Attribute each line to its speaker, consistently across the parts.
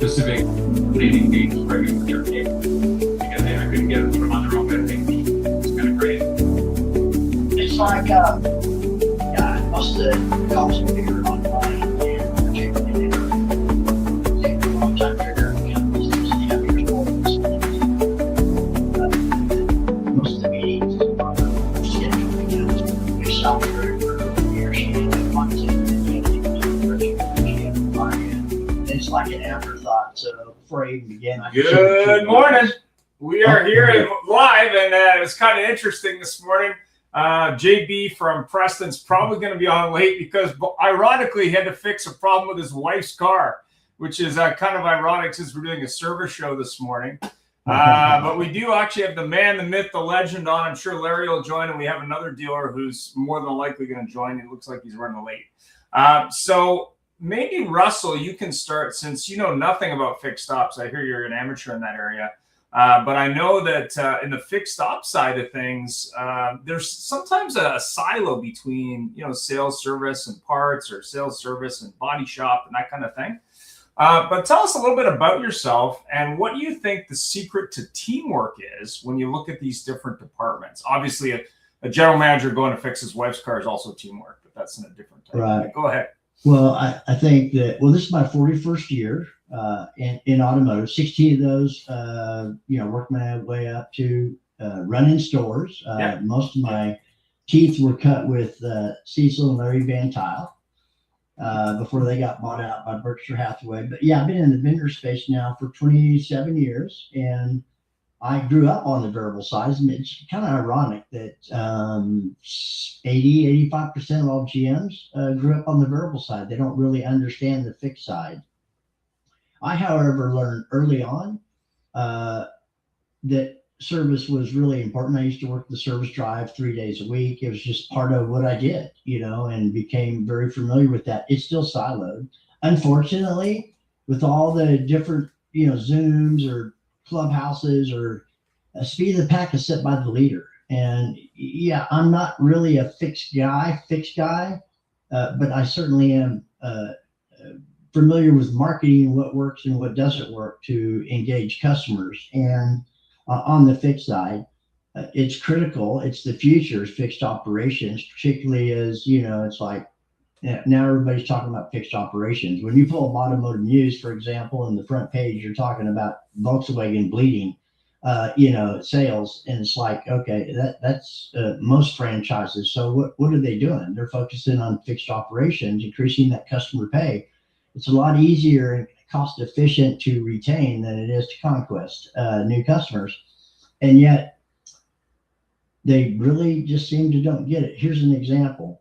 Speaker 1: specific cleaning needs regular jerky because I couldn't get them on their own. But I think it's kind of great.
Speaker 2: It's like, yeah, it must have cost a figure online and particularly take a long time figuring out this is the heavier goals. Most of the meetings are scheduling out. We stop very early here. She didn't want to it's like an afterthought. So before I even begin,
Speaker 3: Good morning. We are here live, and it was kind of interesting this morning. JB from Preston's probably going to be on late because, ironically, he had to fix a problem with his wife's car, which is kind of ironic since we're doing a service show this morning. But we do actually have the man, the myth, the legend on. I'm sure Larry will join, and we have another dealer who's more than likely going to join. It looks like he's running late. So maybe, Russell, you can start since you know nothing about fixed ops. I hear you're an amateur in that area. But I know that in the fixed ops side of things, there's sometimes a silo between, you know, sales, service, and parts, or sales, service, and body shop, and that kind of thing. But tell us a little bit about yourself and what you think the secret to teamwork is when you look at these different departments. Obviously, a general manager going to fix his wife's car is also teamwork, but that's in a different type.
Speaker 2: Right.
Speaker 3: Go ahead.
Speaker 2: Well, I think that, well, this is my 41st year in automotive, 16 of those, you know, worked my way up to running stores.
Speaker 3: Yeah.
Speaker 2: Most of my teeth were cut with Cecil and Larry Van Tile before they got bought out by Berkshire Hathaway. But yeah, I've been in the vendor space now for 27 years, and I grew up on the variable side. And it's kind of ironic that 85% of all GMs grew up on the variable side. They don't really understand the fixed side. I, however, learned early on that service was really important. I used to work the service drive 3 days a week. It was just part of what I did, you know, and became very familiar with that. It's still siloed. Unfortunately, with all the different, you know, Zooms or clubhouses, or speed of the pack is set by the leader. And yeah, I'm not really a fixed guy, but I certainly am familiar with marketing, what works and what doesn't work to engage customers. And on the fixed side, it's critical. It's the future, fixed operations, particularly as, you know, it's like now everybody's talking about fixed operations. When you pull up automotive news, for example, in the front page, you're talking about Volkswagen bleeding, you know, sales. And it's like, okay, that's most franchises. So what are they doing? They're focusing on fixed operations, increasing that customer pay. It's a lot easier and cost efficient to retain than it is to conquest new customers. And yet they really just seem to don't get it. Here's an example.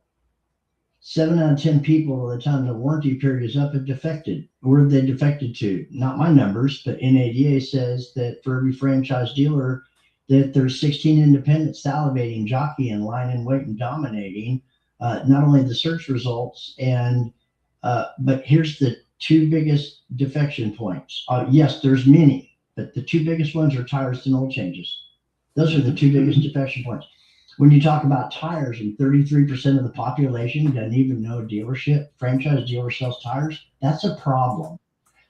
Speaker 2: 7 out of 10 people at the time the warranty period is up have defected. Where have they defected to? Not my numbers, but NADA says that for every franchise dealer that there's 16 independents salivating, jockeying, lying, waiting, dominating, not only the search results, and but here's the two biggest defection points. Yes, there's many, but the two biggest ones are tires and oil changes. Those are the two biggest defection points. When you talk about tires, and 33% of the population doesn't even know a dealership, franchise dealer sells tires, that's a problem.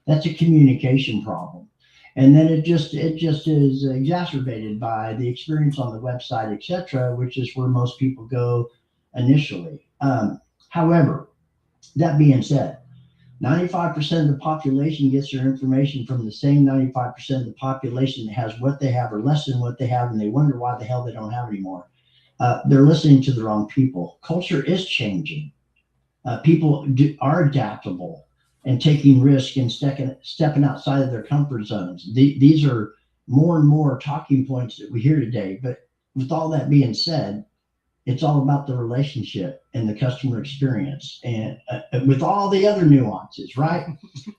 Speaker 2: That's a communication problem. And then it just is exacerbated by the experience on the website, etc., which is where most people go initially. However, that being said, 95% of the population gets their information from the same 95% of the population that has what they have or less than what they have, and they wonder why the hell they don't have anymore. They're listening to the wrong people. Culture is changing. People are adaptable and taking risk and stepping outside of their comfort zones. These are more and more talking points that we hear today. But with all that being said, it's all about the relationship and the customer experience, and with all the other nuances, right?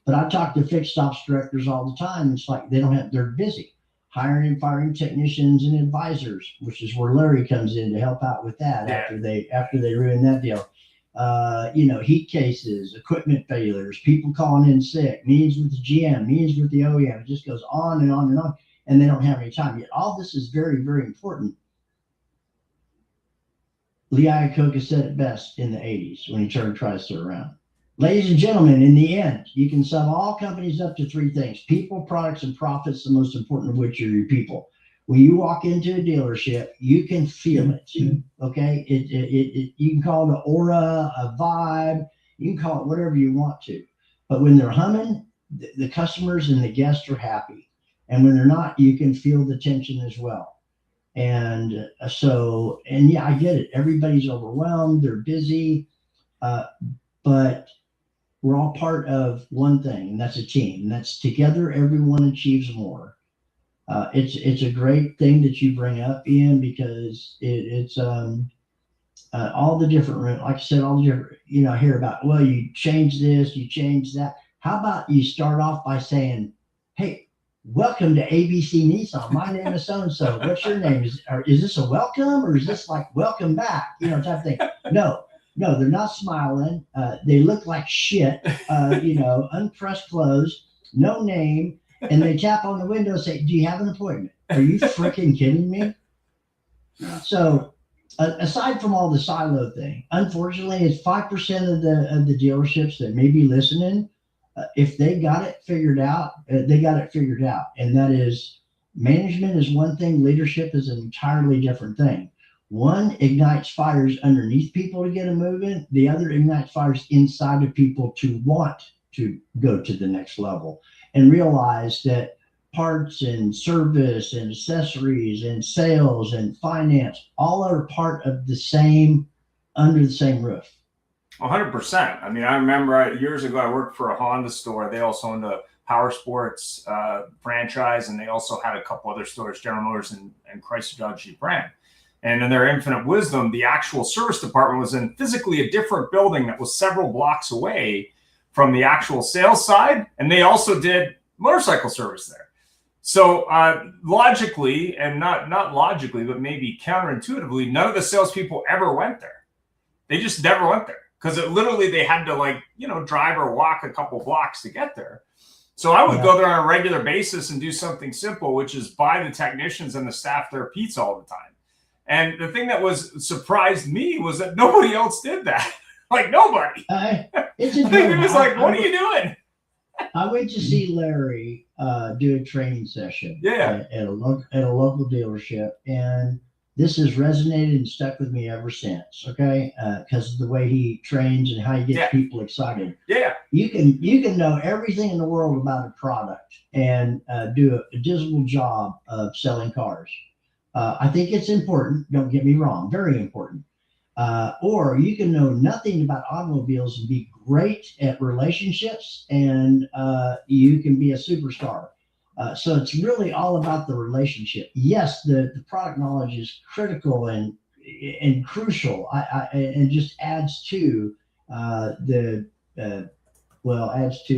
Speaker 2: But I talk to fixed ops directors all the time. It's like they're busy hiring and firing technicians and advisors, which is where Larry comes in to help out with that.
Speaker 3: Yeah.
Speaker 2: after they ruin that deal. You know, heat cases, equipment failures, people calling in sick, meetings with the GM, meetings with the OEM. It just goes on and on and on, and they don't have any time. Yet all this is very, very important. Lee Iacocca said it best in the 80s when he turned TriStar around. Ladies and gentlemen, in the end, you can sum all companies up to three things: people, products, and profits, the most important of which are your people. When you walk into a dealership, you can feel it. Okay. You can call it an aura, a vibe, you can call it whatever you want to. But when they're humming, the customers and the guests are happy. And when they're not, you can feel the tension as well. And and yeah, I get it. Everybody's overwhelmed, they're busy, but we're all part of one thing, and that's a team. And that's together, everyone achieves more. It's a great thing that you bring up, Ian, because it's all the different, like I said, all the different, I hear about, well, you change this, you change that. How about you start off by saying, hey, welcome to ABC Nissan. My name is so-and-so. What's your name? Is this a welcome, or is this like welcome back, type of thing? No, they're not smiling. They look like shit, unpressed clothes, no name. And they tap on the window and say, do you have an appointment? Are you freaking kidding me?
Speaker 4: Yeah.
Speaker 2: So aside from all the silo thing, unfortunately, it's 5% of the dealerships that may be listening. If they got it figured out, they got it figured out. And that is, management is one thing, leadership is an entirely different thing. One ignites fires underneath people to get them moving. The other ignites fires inside of people to want to go to the next level and realize that parts and service and accessories and sales and finance all are part of the same, under the same roof.
Speaker 3: 100%. I mean, I remember years ago, I worked for a Honda store. They also owned a Power Sports franchise, and they also had a couple other stores, General Motors and Chrysler Dodge Jeep Ram. And in their infinite wisdom, the actual service department was in physically a different building that was several blocks away from the actual sales side. And they also did motorcycle service there. So logically, and not logically, but maybe counterintuitively, none of the salespeople ever went there. They just never went there because literally they had to drive or walk a couple blocks to get there. So I would go there on a regular basis and do something simple, which is buy the technicians and the staff their pizza all the time. And the thing that surprised me was that nobody else did that. Like nobody. It was like, what are you doing?
Speaker 2: I went to see Larry do a training session at a local dealership, and this has resonated and stuck with me ever since. Okay, because of the way he trains and how he gets people excited.
Speaker 3: Yeah,
Speaker 2: you can know everything in the world about a product and do a dismal job of selling cars. I think it's important. Don't get me wrong, very important. Or you can know nothing about automobiles and be great at relationships, and you can be a superstar. So it's really all about the relationship. Yes, the product knowledge is critical and crucial. And just adds to adds to the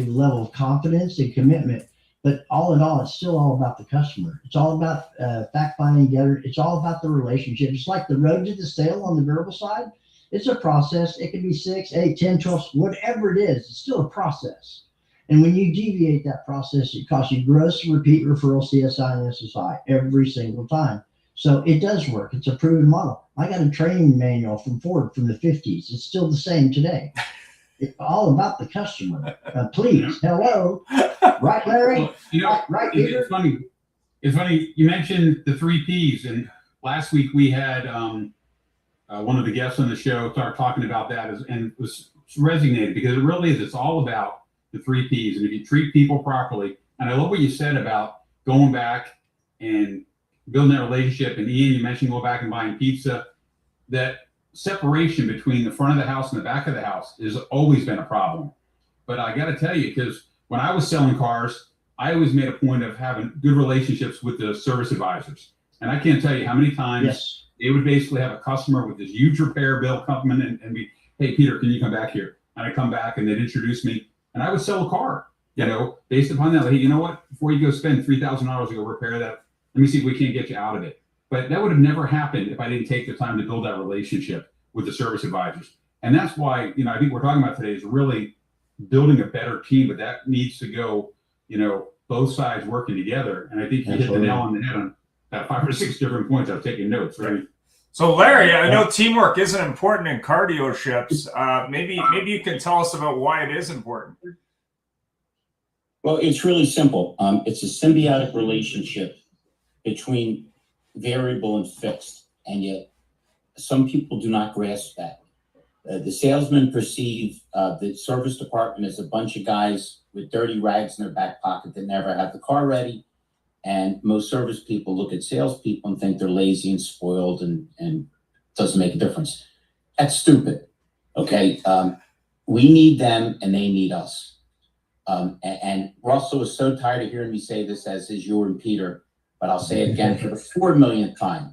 Speaker 2: level of confidence and commitment. But all in all, it's still all about the customer. It's all about fact finding together. It's all about the relationship. It's like the road to the sale on the variable side. It's a process. It can be 6, 8, 10, 12, whatever it is. It's still a process. And when you deviate that process, it costs you gross, repeat, referral, CSI, and SSI every single time. So it does work. It's a proven model. I got a training manual from Ford from the 50s. It's still the same today. It's all about the customer. Please, hello. Right, Larry?
Speaker 4: Well,
Speaker 2: right, Peter?
Speaker 4: It's funny. It's funny. You mentioned the 3 Ps, and last week we had one of the guests on the show start talking about that, and it was resonated because it really is. It's all about the 3 Ps, and if you treat people properly, and I love what you said about going back and building that relationship. And Ian, you mentioned going back and buying pizza. That separation between the front of the house and the back of the house has always been a problem. But I got to tell you, because when I was selling cars, I always made a point of having good relationships with the service advisors. And I can't tell you how many times they would basically have a customer with this huge repair bill come in and be, hey, Peter, can you come back here? And I come back and they'd introduce me and I would sell a car, based upon that. Like, hey, you know what? Before you go spend $3,000 to go repair that, let me see if we can't get you out of it. But that would have never happened if I didn't take the time to build that relationship with the service advisors. And that's why, I think we're talking about today is really building a better team, but that needs to go, both sides working together. And I think you hit the nail on the head on about 5 or 6 different points. I was taking notes, right?
Speaker 3: So Larry, I know teamwork isn't important in car dealerships. Maybe you can tell us about why it is important.
Speaker 5: Well, it's really simple. It's a symbiotic relationship between variable and fixed, and yet some people do not grasp that. The salesmen perceive the service department as a bunch of guys with dirty rags in their back pocket that never have the car ready. And most service people look at salespeople and think they're lazy and spoiled and doesn't make a difference. That's stupid. Okay. We need them and they need us. And Russell is so tired of hearing me say this, as is you and Peter, but I'll say it again for the 4 millionth time.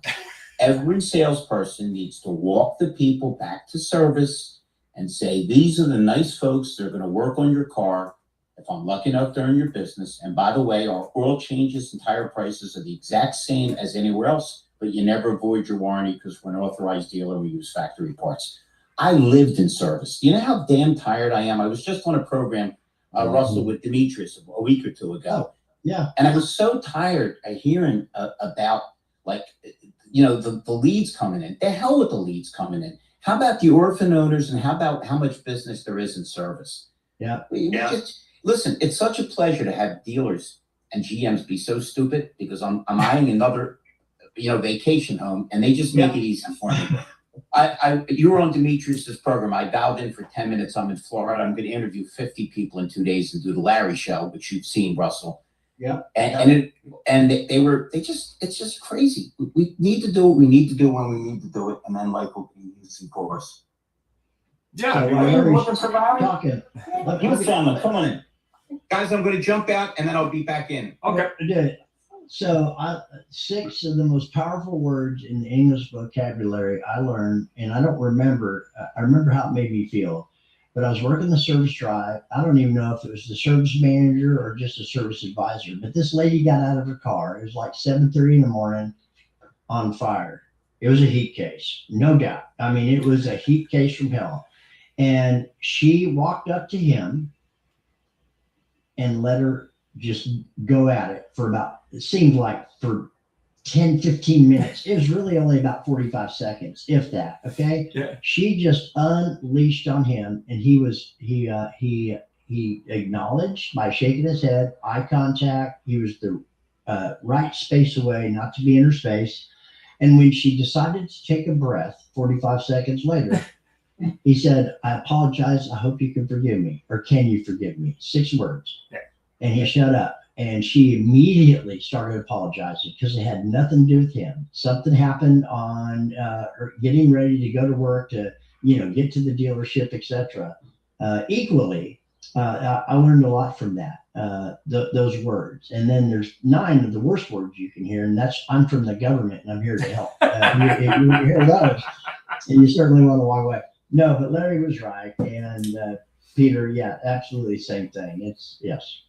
Speaker 5: Every salesperson needs to walk the people back to service and say, these are the nice folks that are going to work on your car if I'm lucky enough to earn your business. And by the way, our oil changes and tire prices are the exact same as anywhere else, but you never void your warranty because we're an authorized dealer. We use factory parts. I lived in service. You know how damn tired I am? I was just on a program, Russell, with Demetrius a week or two ago.
Speaker 2: Oh, yeah.
Speaker 5: And I was so tired of hearing about, like, you know, the leads coming in. The hell with the leads coming in. How about the orphan owners, and how about how much business there is in service?
Speaker 2: Yeah.
Speaker 5: Listen, it's such a pleasure to have dealers and GMs be so stupid, because I'm eyeing another, vacation home, and they just make it easy for me. You were on Demetrius's program. I dialed in for 10 minutes. I'm in Florida. I'm going to interview 50 people in 2 days and do the Larry show, which you've seen, Russell.
Speaker 2: Yeah.
Speaker 5: It's just crazy. We need to do what we need to do when we need to do it, and then life will be easy for us.
Speaker 3: Yeah.
Speaker 2: So
Speaker 5: You're looking for Bobby?
Speaker 2: talking.
Speaker 5: Come on in. Guys, I'm going to jump out and then I'll be back in.
Speaker 3: Okay.
Speaker 2: So 6 of the most powerful words in the English vocabulary I learned, and I don't remember, I remember how it made me feel, but I was working the service drive. I don't even know if it was the service manager or just a service advisor, but this lady got out of her car. It was like 7:30 in the morning, on fire. It was a heat case, no doubt. I mean, it was a heat case from hell. And she walked up to him and let her just go at it for about, it seemed like for 10, 15 minutes. It was really only about 45 seconds, if that. Okay.
Speaker 3: Yeah.
Speaker 2: She just unleashed on him, and he acknowledged by shaking his head, eye contact. He was the right space away, not to be in her space. And when she decided to take a breath 45 seconds later, he said, I apologize. I hope you can forgive me. Or can you forgive me? 6 words.
Speaker 3: Yeah.
Speaker 2: And he shut up. And she immediately started apologizing because it had nothing to do with him. Something happened on her getting ready to go to work to, get to the dealership, etc. Equally, I learned a lot from that, those words. And then there's 9 of the worst words you can hear, and that's, I'm from the government and I'm here to help. You hear those, and you certainly want to walk away. No, but Larry was right, and Peter, yeah, absolutely same thing. It's yes.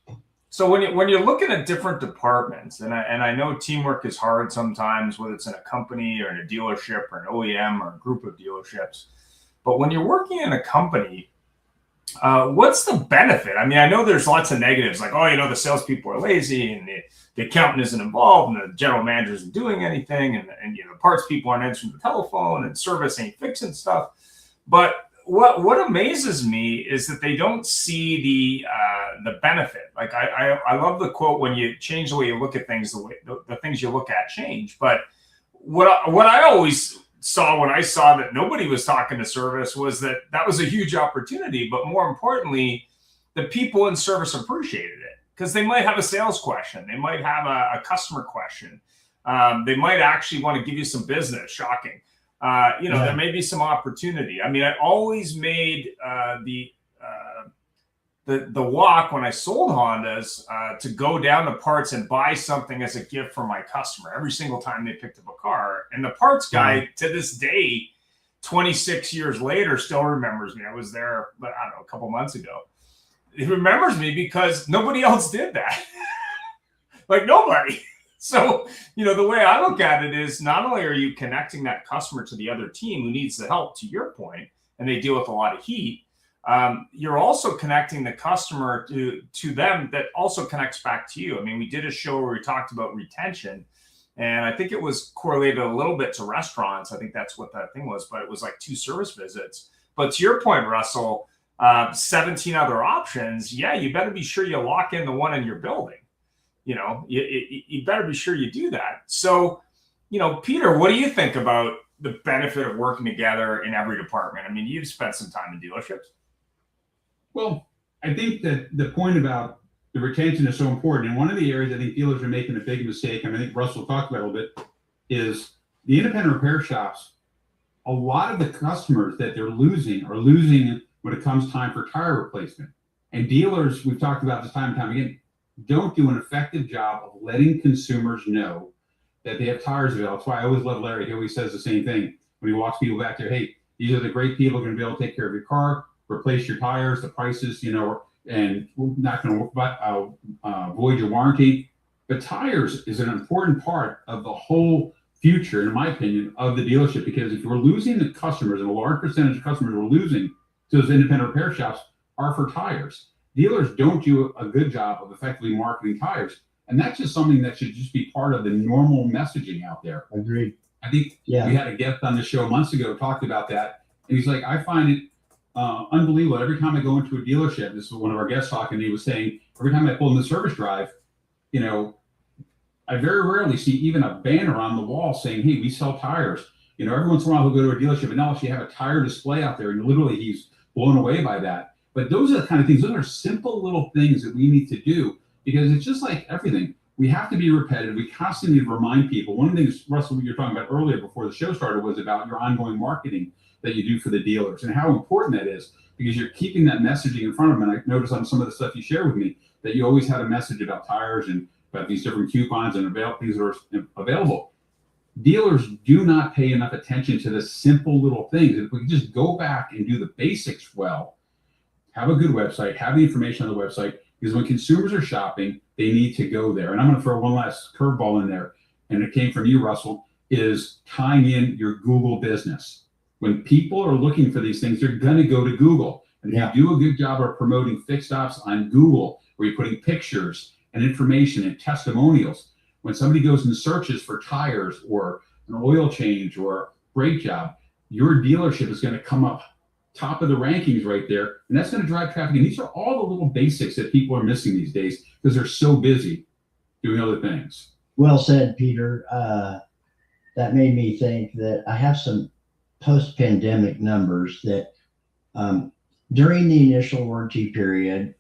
Speaker 3: So when you're looking at different departments, and I know teamwork is hard sometimes, whether it's in a company or in a dealership or an OEM or a group of dealerships, but when you're working in a company, what's the benefit? I mean, I know there's lots of negatives, like, the salespeople are lazy, and the accountant isn't involved, and the general manager isn't doing anything, and the parts people aren't answering the telephone, and service ain't fixing stuff. But what amazes me is that they don't see the benefit. Like I love the quote, when you change the way you look at things, the things you look at change. But what I always saw when I saw that nobody was talking to service was that was a huge opportunity. But more importantly, the people in service appreciated it, because they might have a sales question, they might have a customer question, they might actually want to give you some business. Shocking. There may be some opportunity. I mean, I always made the walk when I sold Hondas to go down to parts and buy something as a gift for my customer every single time they picked up a car. And the parts guy, to this day, 26 years later, still remembers me. I was there, but I don't know, a couple months ago. He remembers me because nobody else did that. Like, nobody. So, the way I look at it is, not only are you connecting that customer to the other team who needs the help, to your point, and they deal with a lot of heat, you're also connecting the customer to them that also connects back to you. I mean, we did a show where we talked about retention, And I think it was correlated a little bit to restaurants. I think that's what that thing was, but it was like 2 service visits. But to your point, Russell, 17 other options. Yeah, you better be sure you lock in the one in your building. You know, you better be sure you do that. So, you know, Peter, what do you think about the benefit of working together in every department? I mean, you've spent some time in dealerships.
Speaker 4: Well, I think that the point about the retention is so important. And one of the areas I think dealers are making a big mistake, and I think Russell talked about it a little bit, is the independent repair shops. A lot of the customers that they're losing are losing when it comes time for tire replacement. And dealers, we've talked about this time and time again, don't do an effective job of letting consumers know that they have tires available. That's why I always love Larry. He always says the same thing when he walks people back there. Hey, these are the great people who are going to be able to take care of your car, replace your tires, the prices, you know, and we're not going to void your warranty. But tires is an important part of the whole future, in my opinion, of the dealership, because if we're losing the customers, and a large percentage of customers we're losing to those independent repair shops are for tires. Dealers don't do a good job of effectively marketing tires. And that's just something that should just be part of the normal messaging out there.
Speaker 2: Agreed.
Speaker 4: I think we had a guest on the show months ago talked about that. And he's like, I find it unbelievable. Every time I go into a dealership, this was one of our guests talking, he was saying, every time I pull in the service drive, you know, I very rarely see even a banner on the wall saying, hey, we sell tires. You know, every once in a while he'll go to a dealership and now you have a tire display out there, and literally he's blown away by that. But those are the kind of things, those are simple little things that we need to do, because it's just like everything. We have to be repetitive. We constantly need to remind people. One of the things, Russell, you were talking about earlier before the show started was about your ongoing marketing that you do for the dealers and how important that is, because you're keeping that messaging in front of them. And I noticed on some of the stuff you shared with me that you always had a message about tires and about these different coupons and things that are available. Dealers do not pay enough attention to the simple little things. If we can just go back and do the basics well, have a good website, have the information on the website, because when consumers are shopping, they need to go there. And I'm going to throw one last curveball in there, and it came from you, Russell, is tying in your Google business. When people are looking for these things, they're going to go to Google. And if you do a good job of promoting fixed ops on Google, where you're putting pictures and information and testimonials, when somebody goes and searches for tires or an oil change or brake job, your dealership is going to come up top of the rankings right there, and that's going to drive traffic. And these are all the little basics that people are missing these days because they're so busy doing other things.
Speaker 2: Well said, Peter. That made me think that I have some post-pandemic numbers that during the initial warranty period,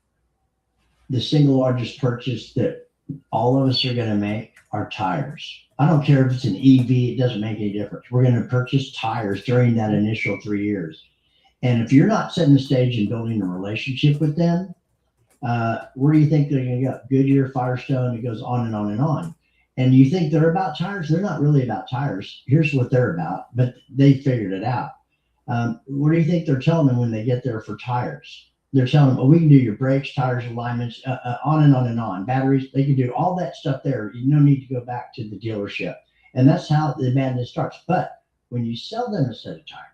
Speaker 2: the single largest purchase that all of us are going to make are tires. I don't care if it's an EV, it doesn't make any difference. We're going to purchase tires during that initial 3 years. And if you're not setting the stage and building a relationship with them, where do you think they're going to go? Goodyear, Firestone, it goes on and on and on. And you think they're about tires? They're not really about tires. Here's what they're about, but they figured it out. What do you think they're telling them when they get there for tires? They're telling them, oh, we can do your brakes, tires, alignments, on and on and on. Batteries, they can do all that stuff there. You no need to go back to the dealership. And that's how the madness starts. But when you sell them a set of tires,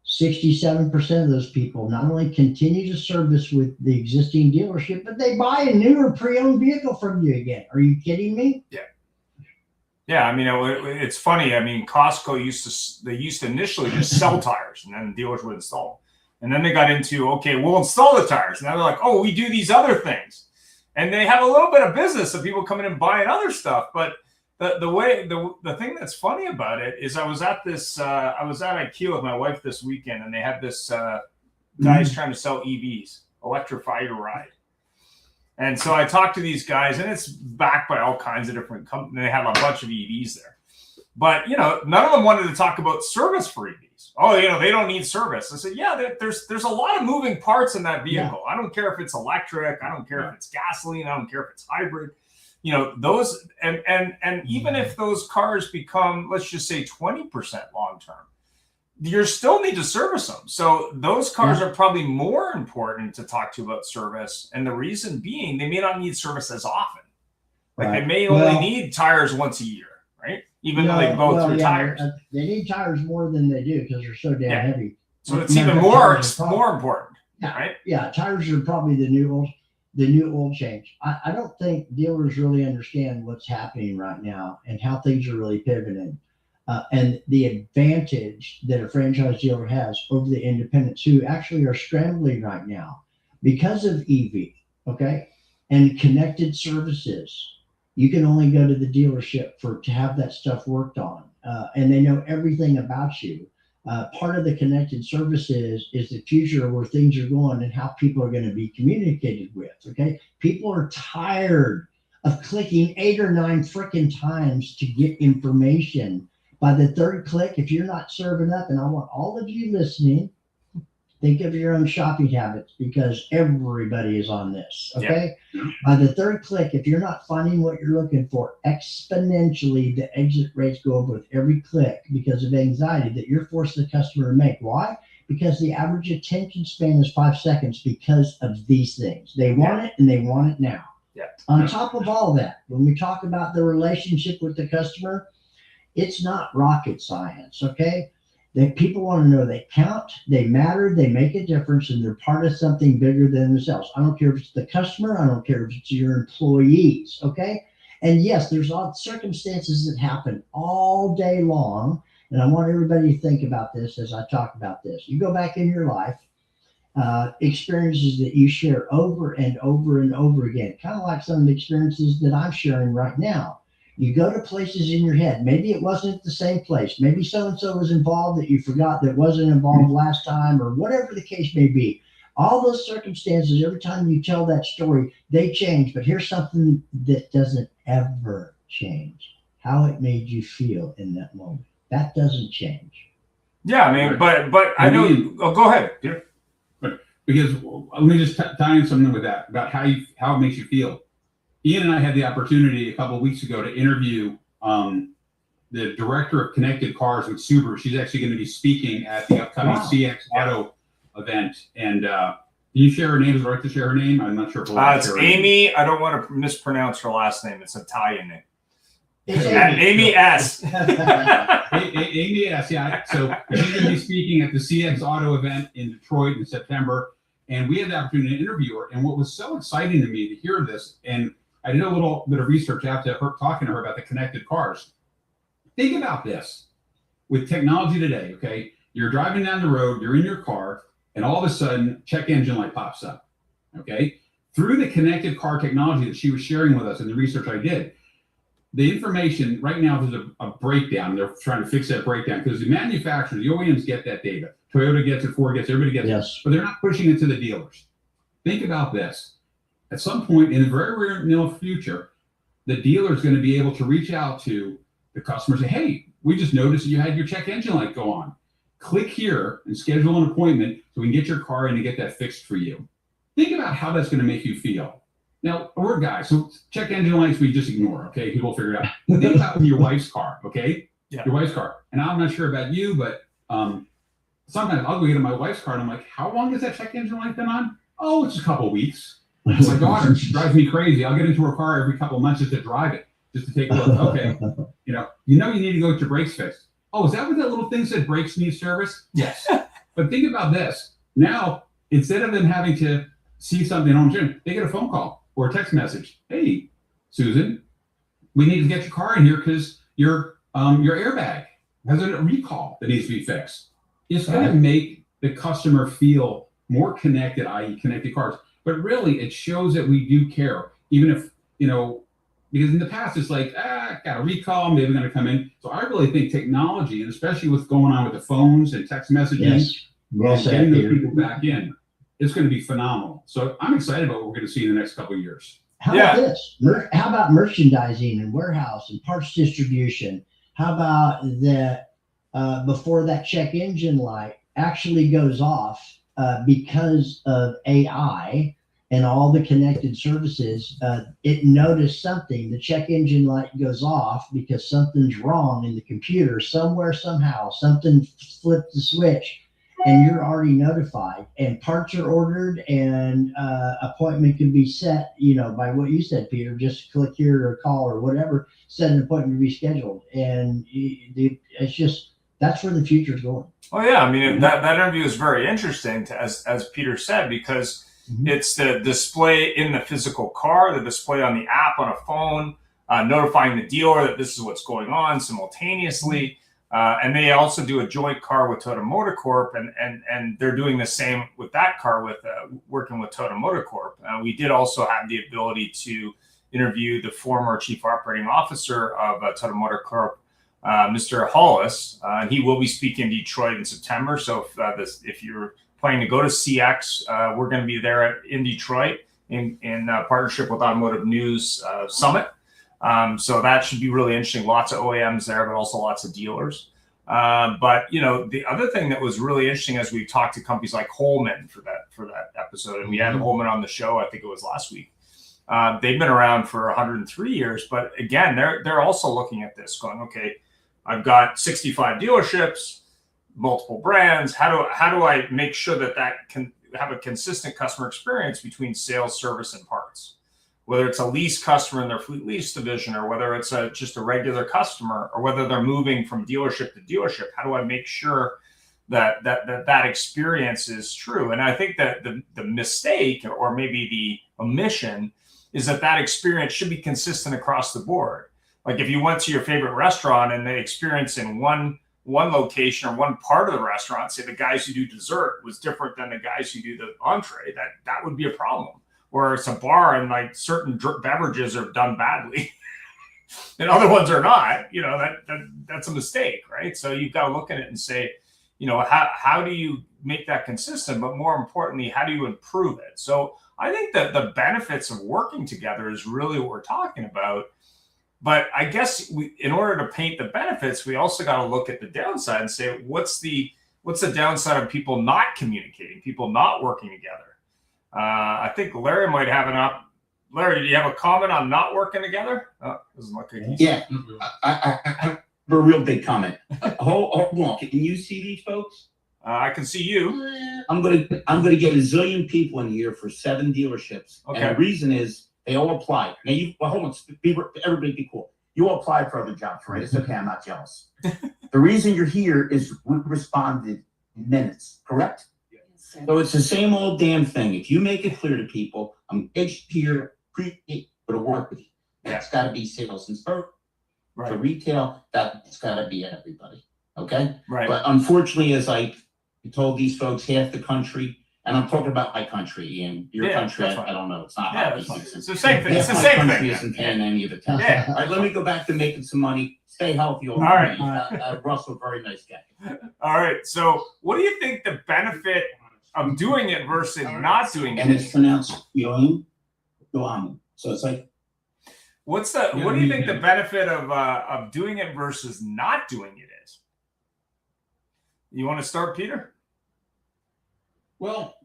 Speaker 2: 67% of those people not only continue to service with the existing dealership, but they buy a newer pre-owned vehicle from you again. Are you kidding me?
Speaker 3: Yeah. Yeah, I mean, it's funny. I mean, Costco used to initially just sell tires, and then dealers would install them. And then they got into, okay, we'll install the tires. Now they're like, oh, we do these other things. And they have a little bit of business of people coming and buying other stuff. But the thing that's funny about it is I was at IKEA with my wife this weekend, and they had this guys trying to sell EVs, electrify your ride. And so I talked to these guys, and it's backed by all kinds of different companies. They have a bunch of EVs there. But, you know, none of them wanted to talk about service for EVs. Oh, you know, they don't need service. I said, yeah, there's a lot of moving parts in that vehicle. Yeah. I don't care if it's electric. I don't care if it's gasoline. I don't care if it's hybrid. You know, those and even if those cars become, let's just say 20% long-term, you still need to service them. So those cars are probably more important to talk to about service. And the reason being, they may not need service as often. Like they may only need tires once a year, right? Even though they go through tires.
Speaker 2: They need tires more than they do because they're so damn heavy.
Speaker 3: So it's even more important, right?
Speaker 2: Yeah, tires are probably the new old. the new oil change. I don't think dealers really understand what's happening right now and how things are really pivoting. And the advantage that a franchise dealer has over the independents who actually are scrambling right now because of EV, okay, and connected services. You can only go to the dealership to have that stuff worked on, and they know everything about you. Part of the connected services is the future of where things are going and how people are going to be communicated with. Okay, people are tired of clicking 8 or 9 freaking times to get information. By the third click, if you're not serving up, and I want all of you listening, think of your own shopping habits because everybody is on this. Okay. Yeah. By the third click, if you're not finding what you're looking for, exponentially the exit rates go up with every click because of anxiety that you're forcing the customer to make. Why? Because the average attention span is 5 seconds because of these things. They want it and they want it now.
Speaker 3: Yeah.
Speaker 2: On top of all that, when we talk about the relationship with the customer, it's not rocket science, okay? That people want to know they count, they matter, they make a difference, and they're part of something bigger than themselves. I don't care if it's the customer, I don't care if it's your employees, okay? And yes, there's all circumstances that happen all day long, and I want everybody to think about this as I talk about this. You go back in your life, experiences that you share over and over and over again, kind of like some of the experiences that I'm sharing right now. You go to places in your head. Maybe it wasn't the same place. Maybe so-and-so was involved that you forgot that wasn't involved last time, or whatever the case may be. All those circumstances, every time you tell that story, they change. But here's something that doesn't ever change. How it made you feel in that moment. That doesn't change.
Speaker 3: Yeah, I mean, but I know. Go ahead, Peter.
Speaker 4: But because let me just tie in something with that about how it makes you feel. Ian and I had the opportunity a couple of weeks ago to interview the director of connected cars with Subaru. She's actually going to be speaking at the upcoming CX Auto event. And can you share her name? Is it right to share her name? I'm not sure.
Speaker 3: It's Amy. Name. I don't want to mispronounce her last name. It's an Italian name.
Speaker 2: Amy
Speaker 3: S.
Speaker 4: Amy S. Yeah. So she's going to be speaking at the CX Auto event in Detroit in September. And we had the opportunity to interview her. And what was so exciting to me to hear this, and I did a little bit of research after her talking to her about the connected cars. Think about this. With technology today, okay, you're driving down the road, you're in your car, and all of a sudden, check engine light pops up, okay? Through the connected car technology that she was sharing with us and the research I did, the information, right now there's a breakdown. They're trying to fix that breakdown because the manufacturers, the OEMs get that data. Toyota gets it, Ford gets it, everybody gets it, but they're not pushing it to the dealers. Think about this. At some point in the very near future, the dealer is going to be able to reach out to the customer and say, hey, we just noticed that you had your check engine light go on. Click here and schedule an appointment so we can get your car in and get that fixed for you. Think about how that's going to make you feel. Now, we're guys, so check engine lights we just ignore, okay? People figure it out. Think about your wife's car, okay? Yeah. Your wife's car. And I'm not sure about you, but sometimes I'll go get in my wife's car and I'm like, how long has that check engine light been on? Oh, it's a couple of weeks. My daughter drives me crazy. I'll get into her car every couple of months just to drive it, just to take a look. Okay, you need to go get your brakes fixed. Oh, is that what that little thing said? Brakes need service? Yes. But think about this. Now, instead of them having to see something on gym, they get a phone call or a text message. Hey, Susan, we need to get your car in here because your airbag has a recall that needs to be fixed. It's going to make the customer feel more connected, i.e. connected cars. But really, it shows that we do care, even if, because in the past, it's like, got a recall, maybe going to come in. So I really think technology, and especially what's going on with the phones and text messaging, getting those people back in, it's going to be phenomenal. So I'm excited about what we're going to see in the next couple of years.
Speaker 2: How about this? How about merchandising and warehouse and parts distribution? How about that before that check engine light actually goes off because of AI and all the connected services, it noticed something. The check engine light goes off because something's wrong in the computer somewhere, somehow. Something flipped the switch, and you're already notified. And parts are ordered, and appointment can be set. By what you said, Peter. Just click here or call or whatever. Set an appointment to be scheduled, and it's just that's where the future is going.
Speaker 3: Oh yeah, I mean that interview is very interesting, as Peter said, because It's the display in the physical car, the display on the app on a phone, notifying the dealer that this is what's going on simultaneously. And they also do a joint car with Automotive Corp, and they're doing the same with that car with working with Automotive Corp. We did also have the ability to interview the former chief operating officer of Automotive Corp, Mr. Hollis, and he will be speaking in Detroit in September. So if you're planning to go to CX, we're going to be there in Detroit in partnership with Automotive News Summit. So that should be really interesting. Lots of OEMs there, but also lots of dealers. But the other thing that was really interesting as we talked to companies like Holman for that episode, and we had Holman on the show, I think it was last week. They've been around for 103 years, but again, they're also looking at this, going, okay, I've got 65 dealerships, multiple brands. How do I make sure that can have a consistent customer experience between sales, service, and parts? Whether it's a lease customer in their fleet lease division, or whether it's just a regular customer, or whether they're moving from dealership to dealership, how do I make sure that experience is true? And I think that the mistake, or maybe the omission, is that experience should be consistent across the board. Like if you went to your favorite restaurant and the experience in one location or one part of the restaurant, say the guys who do dessert was different than the guys who do the entree, that would be a problem. Or it's a bar and like certain beverages are done badly and other ones are not, that's a mistake, right? So you've got to look at it and say, how do you make that consistent? But more importantly, how do you improve it? So I think that the benefits of working together is really what we're talking about. But I guess in order to paint the benefits, we also got to look at the downside and say, what's the downside of people not communicating, people not working together? I think Larry might have Larry, do you have a comment on not working together? Oh, doesn't look like he's...
Speaker 5: Yeah, I have a real big comment. Hold on, can you see these folks?
Speaker 3: I can see you.
Speaker 5: I'm gonna get a zillion people in here for 7 dealerships,
Speaker 3: okay.
Speaker 5: And the reason is they all applied. Now hold on, everybody be cool. You all applied for other jobs, right? It's okay, I'm not jealous. The reason you're here is we responded in minutes, correct? So it's the same old damn thing. If you make it clear to people, I'm engaged here, for to work with you. That's got to be sales and service.
Speaker 3: Right.
Speaker 5: For retail, that's got to be everybody. Okay.
Speaker 3: Right.
Speaker 5: But unfortunately, as I told these folks, half the country, and I'm talking about my country and your country, I don't know. It's not.
Speaker 3: It's the same thing. It's the same thing.
Speaker 5: Isn't paying any of the tax.
Speaker 3: Yeah.
Speaker 5: All right. Let me go back to making some money. Stay healthy. All
Speaker 3: right.
Speaker 5: Russell, very nice guy.
Speaker 3: All right. So, what do you think the benefit of doing it versus not doing it?
Speaker 5: And it's pronounced Yoam. So it's like,
Speaker 3: what do you think the benefit of doing it versus not doing it is? You want to start, Peter?
Speaker 4: Well,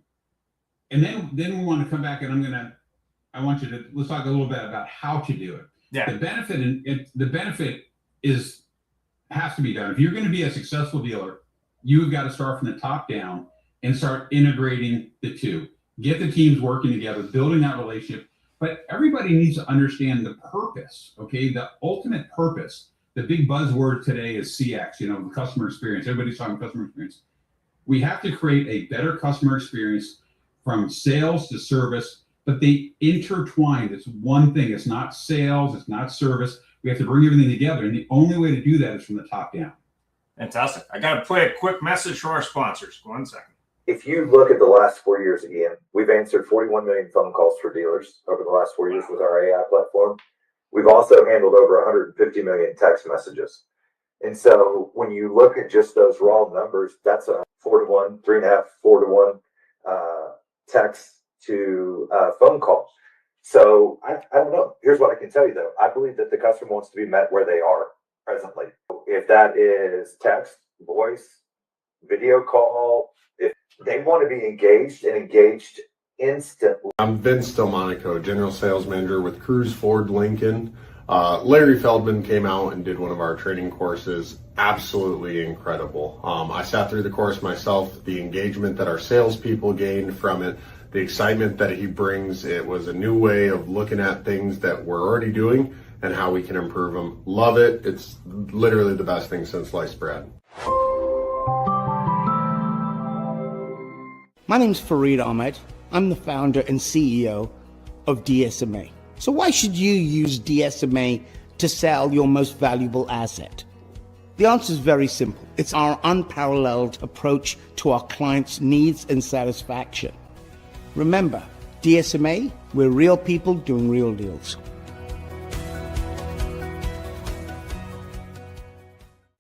Speaker 4: and then we want to come back, and let's talk a little bit about how to do it.
Speaker 3: Yeah.
Speaker 4: The benefit has to be done. If you're going to be a successful dealer, you've got to start from the top down and start integrating the two. Get the teams working together, building that relationship. But everybody needs to understand the purpose, okay? The ultimate purpose. The big buzzword today is CX, the customer experience. Everybody's talking customer experience. We have to create a better customer experience from sales to service, but they intertwine. It's one thing. It's not sales. It's not service. We have to bring everything together. And the only way to do that is from the top down.
Speaker 3: Fantastic. I got to play a quick message from our sponsors. 1 second.
Speaker 6: If you look at the last 4 years again, we've answered 41 million phone calls for dealers over the last 4 years with our AI platform. We've also handled over 150 million text messages. And so when you look at just those raw numbers, that's a 4-to-1, 3.5, 4-to-1 text to phone call. So I don't know. Here's what I can tell you, though. I believe that the customer wants to be met where they are presently. If that is text, voice, video call, if they want to be engaged instantly.
Speaker 7: I'm Vince Delmonico, General Sales Manager with Cruise Ford Lincoln. Larry Feldman came out and did one of our training courses. Absolutely incredible. I sat through the course myself. The engagement that our salespeople gained from it, the excitement that he brings, it was a new way of looking at things that we're already doing and how we can improve them. Love it. It's literally the best thing since sliced bread.
Speaker 8: My name's Fareed Ahmed. I'm the founder and CEO of DSMA. So why should you use DSMA to sell your most valuable asset? The answer is very simple. It's our unparalleled approach to our clients' needs and satisfaction. Remember, DSMA, we're real people doing real deals.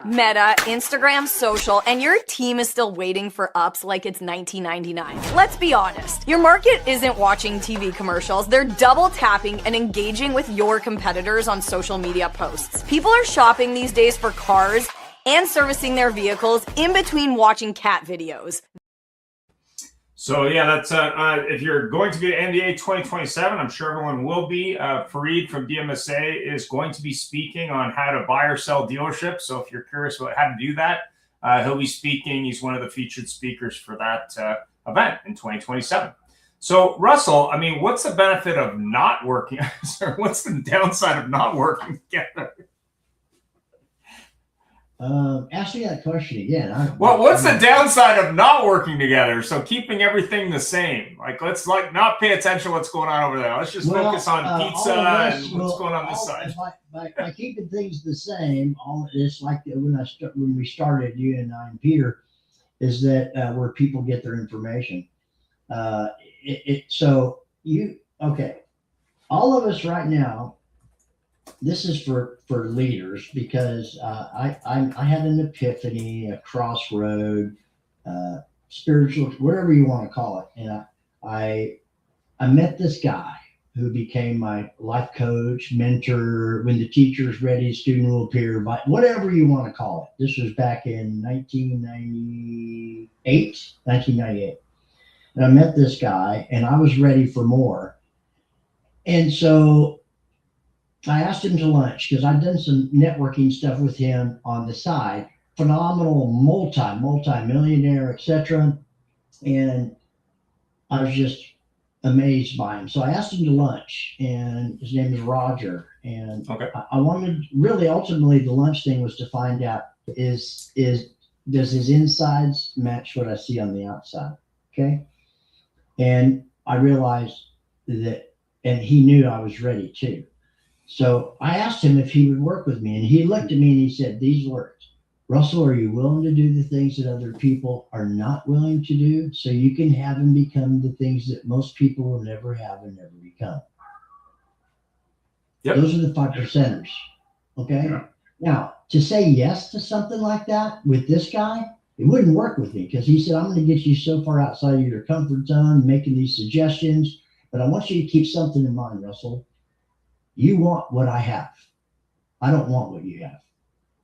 Speaker 9: Meta, Instagram, social, and your team is still waiting for ups like it's 1999. Let's be honest. Your market isn't watching TV commercials. They're double tapping and engaging with your competitors on social media posts. People are shopping these days for cars and servicing their vehicles in between watching cat videos.
Speaker 3: So yeah, that's if you're going to be at NDA 2027, I'm sure everyone will be. Fareed from DMSA is going to be speaking on how to buy or sell dealerships. So if you're curious about how to do that, he'll be speaking. He's one of the featured speakers for that event in 2027. So Russell, I mean, what's the benefit of not working? What's the downside of not working together?
Speaker 2: Ask me that question again.
Speaker 3: Well, what's the downside of not working together? So keeping everything the same. Like, let's not pay attention to what's going on over there. Let's just focus on pizza and what's going on this side.
Speaker 2: By keeping things the same, all it's like when we started, you and I and Peter, is that where people get their information. All of us right now. This is for leaders because I had an epiphany, a crossroad, spiritual, whatever you want to call it. And I met this guy who became my life coach, mentor. When the teacher's ready, the student will appear. But whatever you want to call it. This was back in 1998. And I met this guy, and I was ready for more. And so I asked him to lunch because I'd done some networking stuff with him on the side. Phenomenal, multi-millionaire, etc. And I was just amazed by him. So I asked him to lunch, and his name is Roger. And
Speaker 3: okay.
Speaker 2: I wanted, really, ultimately, the lunch thing was to find out does his insides match what I see on the outside? Okay. And I realized that, and he knew I was ready too. So I asked him if he would work with me, and he looked at me and he said these words: Russell, are you willing to do the things that other people are not willing to do so you can have and become the things that most people will never have and never become? Yep. Those are the 5%ers. Okay. Yeah. Now, to say yes to something like that with this guy, it wouldn't work with me because he said, I'm going to get you so far outside of your comfort zone, making these suggestions, but I want you to keep something in mind, Russell. You want what I have. I don't want what you have.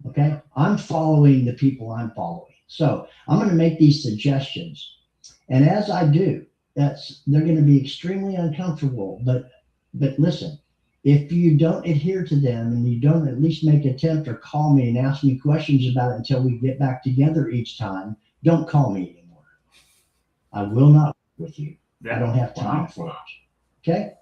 Speaker 2: Okay. I'm following the people I'm following. So I'm going to make these suggestions. And as I do, they're going to be extremely uncomfortable. But listen, if you don't adhere to them and you don't at least make an attempt or call me and ask me questions about it until we get back together each time, don't call me anymore. I will not work with you. Yeah. I don't have time for it. Okay.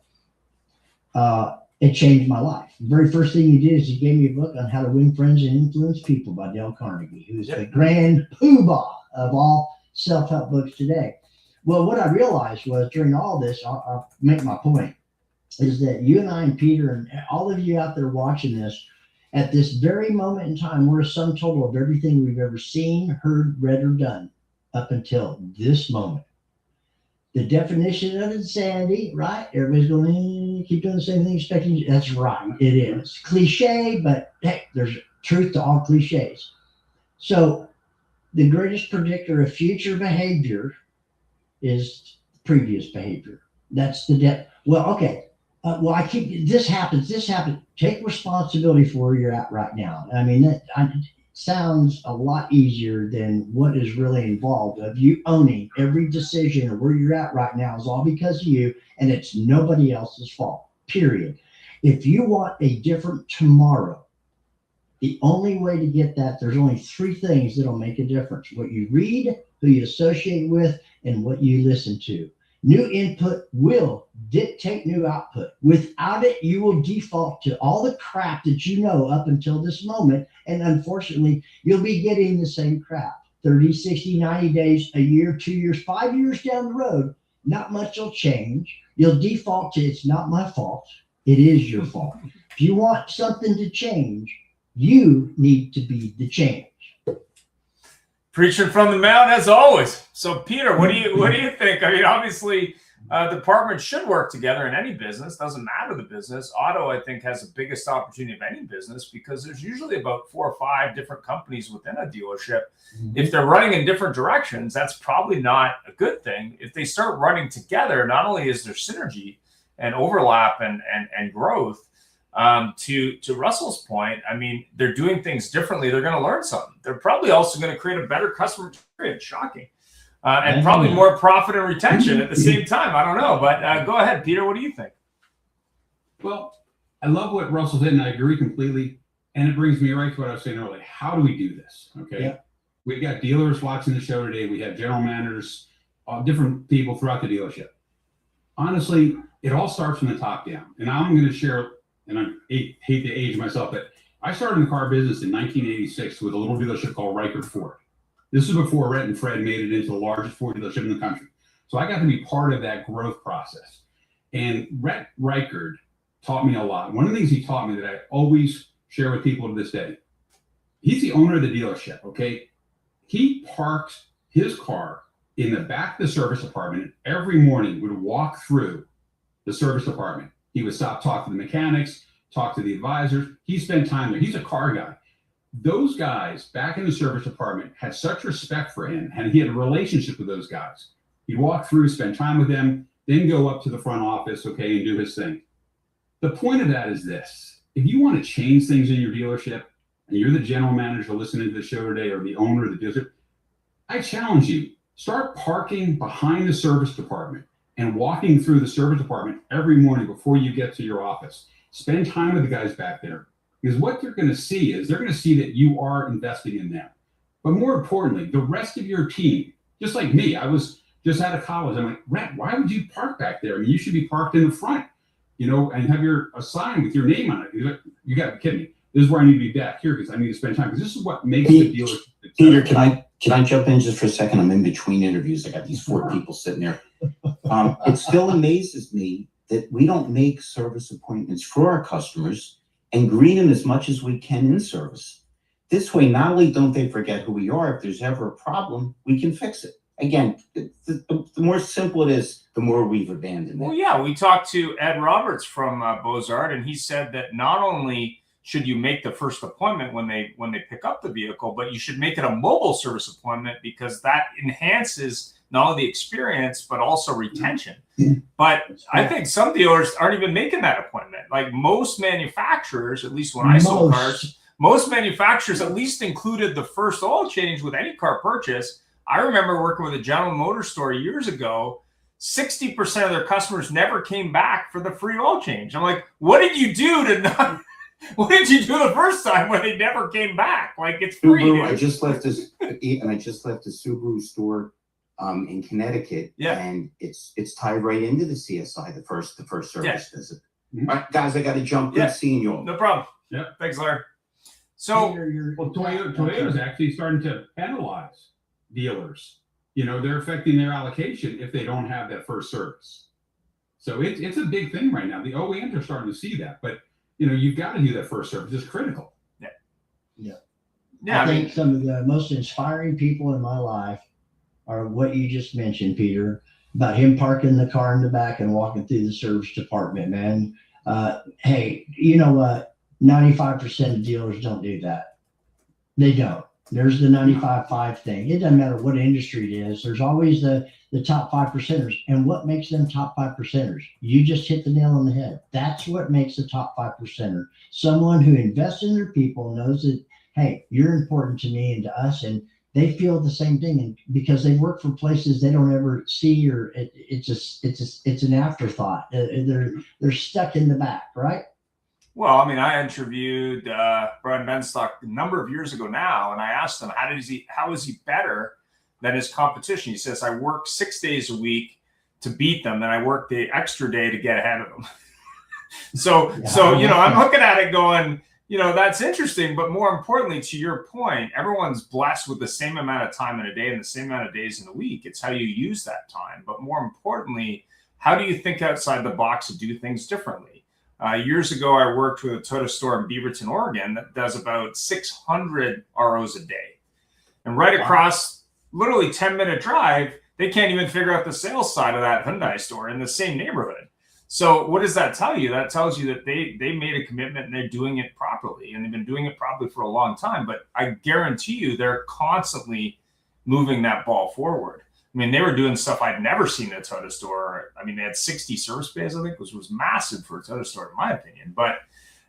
Speaker 2: It changed my life. The very first thing he did is he gave me a book on how to win friends and influence people by Dale Carnegie, who's the grand poobah of all self-help books today. Well, what I realized was during all this, I'll make my point, is that you and I and Peter and all of you out there watching this, at this very moment in time, we're a sum total of everything we've ever seen, heard, read, or done up until this moment. The definition of insanity, right? Everybody's going, keep doing the same thing, expecting. That's right. It is cliche, but hey, there's truth to all cliches. So the greatest predictor of future behavior is previous behavior. That's the well, okay. This happens. Take responsibility for where you're at right now. I mean, that sounds a lot easier than what is really involved of you owning every decision of where you're at right now is all because of you, and it's nobody else's fault, period. If you want a different tomorrow, the only way to get that, there's only 3 things that'll make a difference: what you read, who you associate with, and what you listen to. New input will dictate new output. Without it, you will default to all the crap that you know up until this moment. And unfortunately, you'll be getting the same crap 30, 60, 90 days, a year, 2 years, 5 years down the road. not much will change. You'll default to it's not my fault. It is your fault. If you want something to change, you need to be the change.
Speaker 3: Preaching from the mount as always. So Peter, what do you think? I mean, obviously, departments should work together in any business. Doesn't matter the business. Auto, I think, has the biggest opportunity of any business because there's usually about 4 or 5 different companies within a dealership. If they're running in different directions, that's probably not a good thing. If they start running together, not only is there synergy and overlap and growth, to Russell's point, I mean, they're doing things differently. They're going to learn something. They're probably also going to create a better customer experience. Shocking. And probably more profit and retention at the same time. I don't know, but go ahead, Peter. What do you think?
Speaker 4: Well, I love what Russell said, and I agree completely. And it brings me right to what I was saying earlier. How do we do this? Okay.
Speaker 2: Yeah.
Speaker 4: We've got dealers watching the show today. We have general managers, different people throughout the dealership. Honestly, it all starts from the top down. And I'm going to share, and I hate to age myself, but I started in the car business in 1986 with a little dealership called Reichert Ford. This is before Rhett and Fred made it into the largest Ford dealership in the country. So I got to be part of that growth process. And Rhett Reichert taught me a lot. One of the things he taught me that I always share with people to this day, he's the owner of the dealership, okay? He parks his car in the back of the service department. Every morning would walk through the service department. He would stop, talk to the mechanics, talk to the advisors. He spent time there. He's a car guy. Those guys back in the service department had such respect for him, and he had a relationship with those guys. He'd walk through, spend time with them, then go up to the front office, okay, and do his thing. The point of that is this. If you want to change things in your dealership, and you're the general manager listening to the show today, or the owner of the dealership, I challenge you, start parking behind the service department and walking through the service department every morning before you get to your office. Spend time with the guys back there. Because what they're going to see is they're going to see that you are investing in them. But more importantly, the rest of your team, just like me, I was just out of college. I'm like, Rhett, why would you park back there? I mean, you should be parked in the front, you know, and have a sign with your name on it. You got to be kidding me. This is where I need to be back here because I need to spend time. Because this is what makes the dealership.
Speaker 5: Peter, can I jump in just for a second? I'm in between interviews. I got these 4 people sitting there. It still amazes me that we don't make service appointments for our customers and greet them as much as we can in service. This way, not only don't they forget who we are, if there's ever a problem, we can fix it. Again, the more simple it is, the more we've abandoned it.
Speaker 3: Well, yeah, we talked to Ed Roberts from Beaux-Arts, and he said that not only should you make the first appointment when they pick up the vehicle, but you should make it a mobile service appointment because that enhances not only the experience, but also retention. But I think some dealers aren't even making that appointment. Like most manufacturers, at least when I sold cars, most manufacturers at least included the first oil change with any car purchase. I remember working with a General Motors store years ago. 60% of their customers never came back for the free oil change. I'm like, what did you do to not? What did you do the first time when they never came back? Like it's free.
Speaker 5: Subaru, I just left a Subaru store in Connecticut, and it's tied right into the CSI, the first service visit. All right, guys, I got to jump. Good seeing you all.
Speaker 3: No problem.
Speaker 4: Yeah,
Speaker 3: thanks, Larry. So,
Speaker 4: well, Toyota's actually starting to penalize dealers. You know, they're affecting their allocation if they don't have that first service. So it's a big thing right now. The OEMs are starting to see that, but you know, you've got to do that first service. It's critical.
Speaker 2: I think some of the most inspiring people in my life are what you just mentioned, Peter, about him parking the car in the back and walking through the service department, man. Hey, you know what? 95% of dealers don't do that. They don't. There's the 95-5 thing. It doesn't matter what industry it is. There's always the top 5%ers. And what makes them top 5%ers? You just hit the nail on the head. That's what makes a top 5%er. Someone who invests in their people, knows that, hey, you're important to me and to us, and they feel the same thing. And because they work for places they don't ever see, or it's an afterthought. They're stuck in the back, right?
Speaker 3: Well, I mean, I interviewed Brian Benstock a number of years ago now, and I asked him, how is he better than his competition? He says, I work 6 days a week to beat them, and I work the extra day to get ahead of them. So, you know, I'm looking at it going, That's interesting. But more importantly, to your point, everyone's blessed with the same amount of time in a day and the same amount of days in a week. It's how you use that time. But more importantly, how do you think outside the box and do things differently? Years ago, I worked with a Toyota store in Beaverton, Oregon that does about 600 ROs a day. And right across literally 10-minute drive, they can't even figure out the sales side of that Hyundai store in the same neighborhood. So what does that tell you? That tells you that they made a commitment and they're doing it properly, and they've been doing it properly for a long time. But I guarantee you they're constantly moving that ball forward. I mean, they were doing stuff I'd never seen at a Toyota store. I mean, they had 60 service bays, I think, which was massive for a Toyota store, in my opinion. But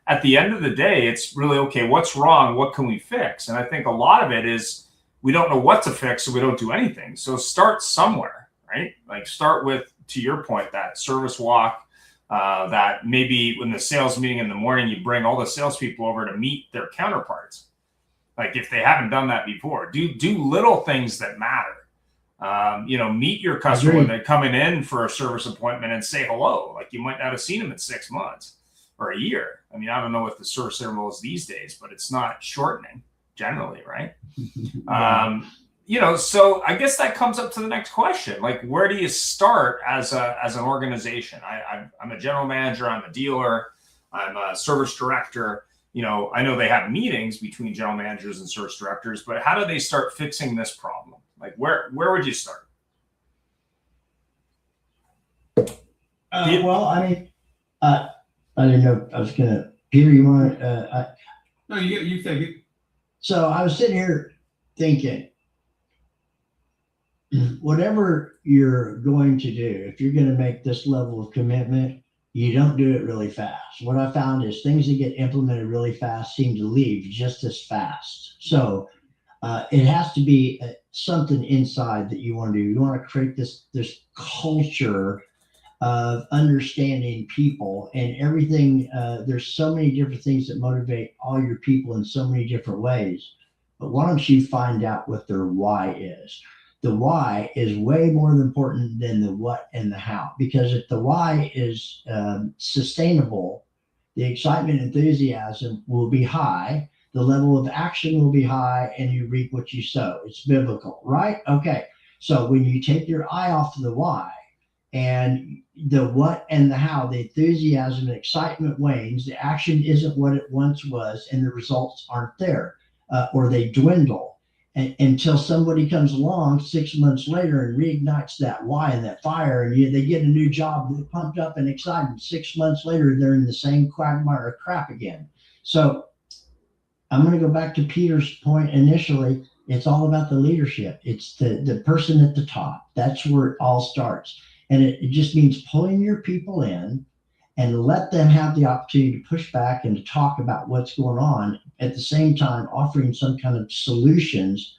Speaker 3: at the end of the day, it's really, okay, what's wrong? What can we fix? And I think a lot of it is we don't know what to fix, so we don't do anything. So start somewhere, right? Like start with, to your point, that service walk, that maybe in the sales meeting in the morning, you bring all the salespeople over to meet their counterparts. Like if they haven't done that before, do little things that matter. Meet your customer when they're coming in for a service appointment and say hello. Like you might not have seen them in 6 months or a year. I mean, I don't know what the service interval is these days, but it's not shortening generally, right? So I guess that comes up to the next question. Like, where do you start as an organization? I'm a general manager, I'm a dealer, I'm a service director. I know they have meetings between general managers and service directors, but how do they start fixing this problem? Like, where would you start?
Speaker 2: Well, I mean, I didn't know I was gonna. Peter, you want?
Speaker 4: No, you take it.
Speaker 2: So I was sitting here thinking, whatever you're going to do, if you're going to make this level of commitment, you don't do it really fast. What I found is things that get implemented really fast seem to leave just as fast. So it has to be something inside that you want to do. You want to create this culture of understanding people and everything. There's so many different things that motivate all your people in so many different ways. But why don't you find out what their why is? The why is way more important than the what and the how, because if the why is sustainable, the excitement, enthusiasm will be high, the level of action will be high, and you reap what you sow. It's biblical, right? Okay. So when you take your eye off of the why and the what and the how, the enthusiasm and excitement wanes, the action isn't what it once was, and the results aren't there, or they dwindle. Until somebody comes along 6 months later and reignites that why and that fire, and they get a new job, they're pumped up and excited. 6 months later, they're in the same quagmire of crap again. So I'm going to go back to Peter's point initially. It's all about the leadership. It's the person at the top. That's where it all starts. And it just means pulling your people in and let them have the opportunity to push back and to talk about what's going on, at the same time offering some kind of solutions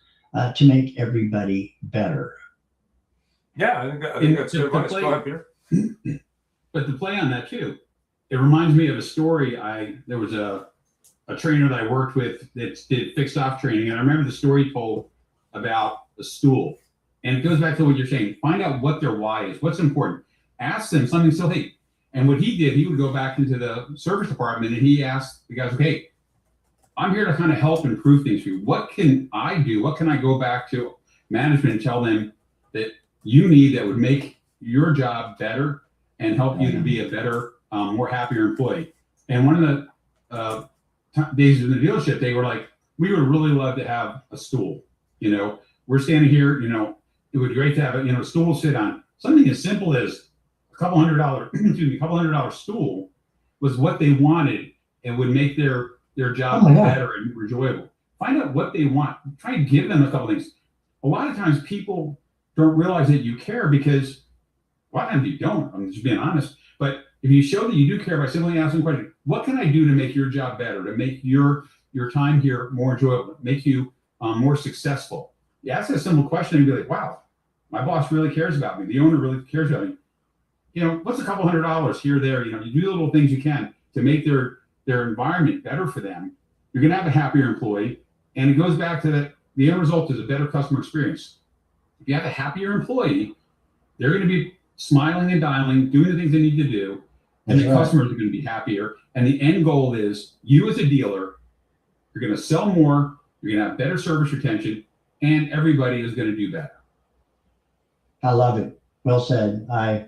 Speaker 2: to make everybody better.
Speaker 3: Yeah, I think that's good advice. Go ahead, Peter.
Speaker 4: But to play on that too, it reminds me of a story. There was a trainer that I worked with that did fixed off training, and I remember the story told about a stool. And it goes back to what you're saying. Find out what their why is, what's important. Ask them something silly. And what he did, he would go back into the service department and he asked the guys, okay, I'm here to kind of help improve things for you. What can I do? What can I go back to management and tell them that you need that would make your job better and help you to be a better, more happier employee? And one of the days in the dealership, they were like, we would really love to have a stool. We're standing here, it would be great to have a stool to sit on. Something as simple as a couple $100 stool was what they wanted and would make their job better and more enjoyable. Find out what they want. Try and give them a couple things. A lot of times people don't realize that you care because a lot of times you don't. I'm just being honest. But if you show that you do care by simply asking the question, what can I do to make your job better, to make your time here more enjoyable, make you more successful? You ask a simple question and be like, wow, my boss really cares about me. The owner really cares about me. What's a couple $100 here or there? You do the little things you can to make their environment better for them. You're going to have a happier employee. And it goes back to that. The end result is a better customer experience. If you have a happier employee, they're going to be smiling and dialing, doing the things they need to do. and
Speaker 2: That's
Speaker 4: the
Speaker 2: right.
Speaker 4: customers are going to be happier. And the end goal is you as a dealer, you're going to sell more, you're going to have better service retention, and everybody is going to do better.
Speaker 2: I love it. Well said. I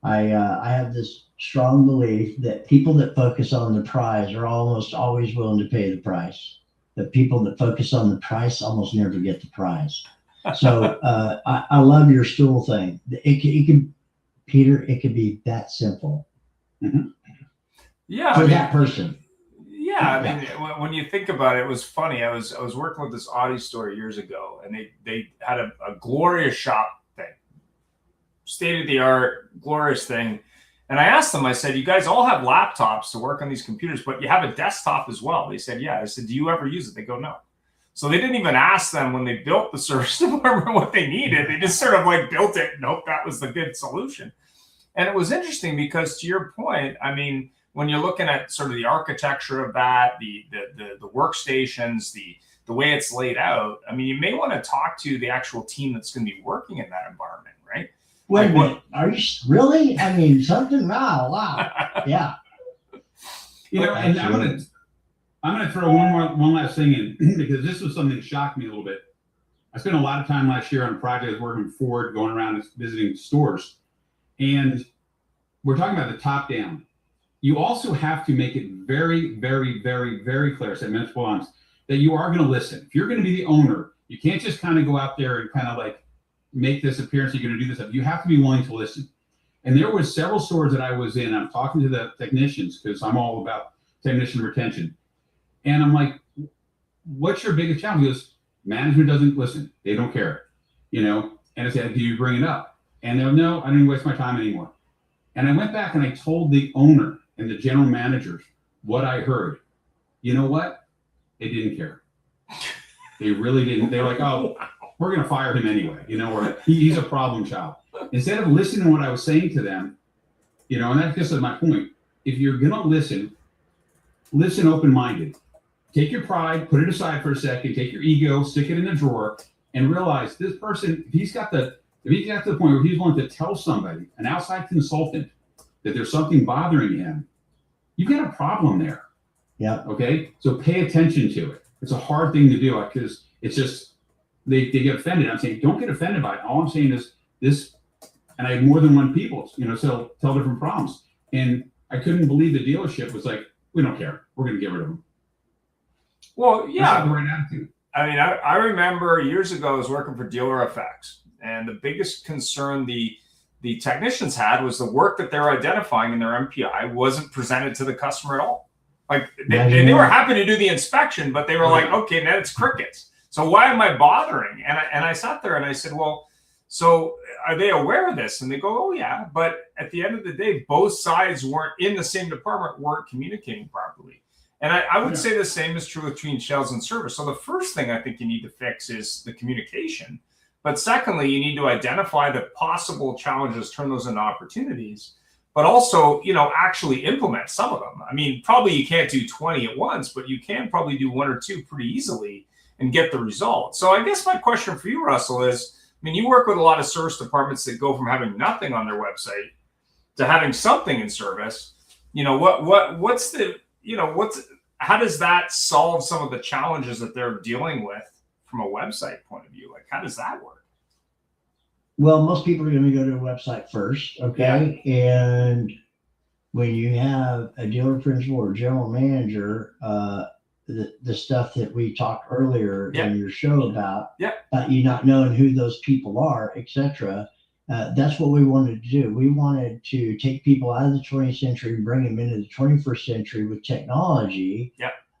Speaker 2: have this strong belief that people that focus on the prize are almost always willing to pay the price. The people that focus on the price almost never get the prize. So I love your stool thing. It can, Peter, it could be that simple.
Speaker 4: Mm-hmm.
Speaker 3: Yeah,
Speaker 2: For that person.
Speaker 3: Yeah, I mean, when you think about it, it was funny. I was working with this Audi store years ago, and they had a glorious shop thing, state of the art, glorious thing. And I asked them, I said, you guys all have laptops to work on these computers, but you have a desktop as well. They said, yeah. I said, do you ever use it? They go, no. So they didn't even ask them when they built the service department what they needed. They just sort of like built it. Nope, that was the good solution. And it was interesting because, to your point, I mean, when you're looking at sort of the architecture of that, the workstations, the way it's laid out, I mean, you may want to talk to the actual team that's going to be working in that environment, right?
Speaker 2: Wait a minute. Are you really? I mean, something. Wow. Yeah.
Speaker 4: You know, and I'm gonna throw one last thing in because this was something that shocked me a little bit. I spent a lot of time last year on a project. I was working with Ford, going around and visiting stores, and we're talking about the top down. You also have to make it very, very, very, very clear, said municipal bonds, that you are going to listen. If you're going to be the owner, you can't just kind of go out there and kind of like make this appearance you're going to do this stuff. You have to be willing to listen. And there was several stores that I was in. I'm talking to the technicians because I'm all about technician retention. And I'm like, what's your biggest challenge? He goes, management doesn't listen. They don't care, you know? And I said, do you bring it up? And they'll, no, I didn't waste my time anymore. And I went back and I told the owner and the general managers what I heard. You know what? They didn't care. They really didn't. They were like, oh, we're going to fire him anyway, you know, or he's a problem child. Instead of listening to what I was saying to them, you know, and that's just my point. If you're going to listen open-minded. Take your pride, put it aside for a second, take your ego, stick it in a drawer, and realize this person, if he got to the point where he's willing to tell somebody, an outside consultant, that there's something bothering him, you've got a problem there.
Speaker 2: Yeah.
Speaker 4: Okay. So pay attention to it. It's a hard thing to do because it's just they get offended. I'm saying don't get offended by it. All I'm saying is this, and I have more than one people, you know, so tell different problems. And I couldn't believe the dealership was like, we don't care. We're going to get rid of them.
Speaker 3: Well, yeah.
Speaker 4: That's the right attitude.
Speaker 3: I mean, I remember years ago I was working for Dealer Effects, and the biggest concern the technicians had was the work that they're identifying in their MPI wasn't presented to the customer at all. Like they were happy to do the inspection, but they were like, okay, now it's crickets. So why am I bothering? And I sat there and I said, well, so are they aware of this? And they go, oh yeah. But at the end of the day, both sides weren't in the same department, weren't communicating properly. And I would say the same is true between sales and service. So the first thing I think you need to fix is the communication. But secondly, you need to identify the possible challenges, turn those into opportunities, but also, you know, actually implement some of them. I mean, probably you can't do 20 at once, but you can probably do one or two pretty easily and get the result. So I guess my question for you, Russell, is, I mean, you work with a lot of service departments that go from having nothing on their website to having something in service. You know, what's the, you know, how does that solve some of the challenges that they're dealing with from a website point of view? Like, how does that work?
Speaker 2: Well, most people are going to go to a website first, okay? Yeah. And when you have a dealer principal or general manager, the stuff that we talked earlier in your show about you not knowing who those people are, etc. That's what we wanted to do. We wanted to take people out of the 20th century and bring them into the 21st century with technology